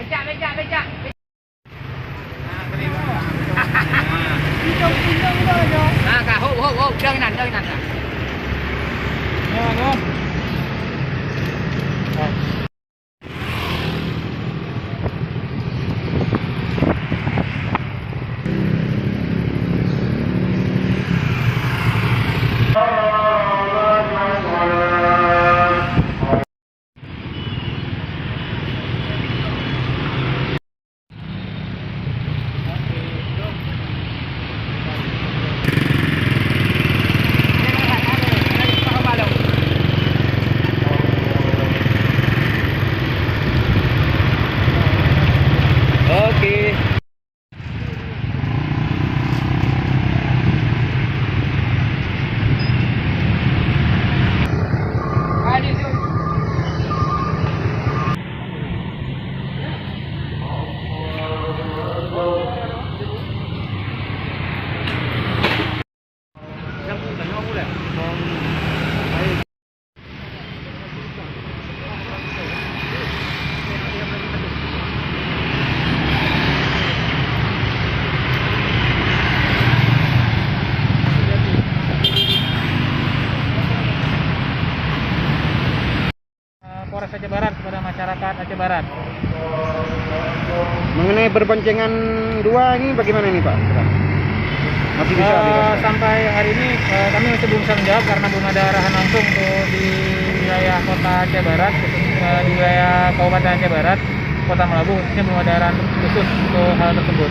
Becak, becak, becak. Kak, hop. Jangan nan. Ya, Oke. Polres Aceh Barat kepada masyarakat Aceh Barat. Mengenai berboncengan dua ini bagaimana ini Pak? Masih bisa Sampai hari ini kami masih belum bisa menjawab karena belum ada arahan langsung untuk di wilayah kota Aceh Barat, di wilayah Kabupaten Aceh Barat, Kota Melabu, khususnya belum ada arahan khusus untuk hal tersebut.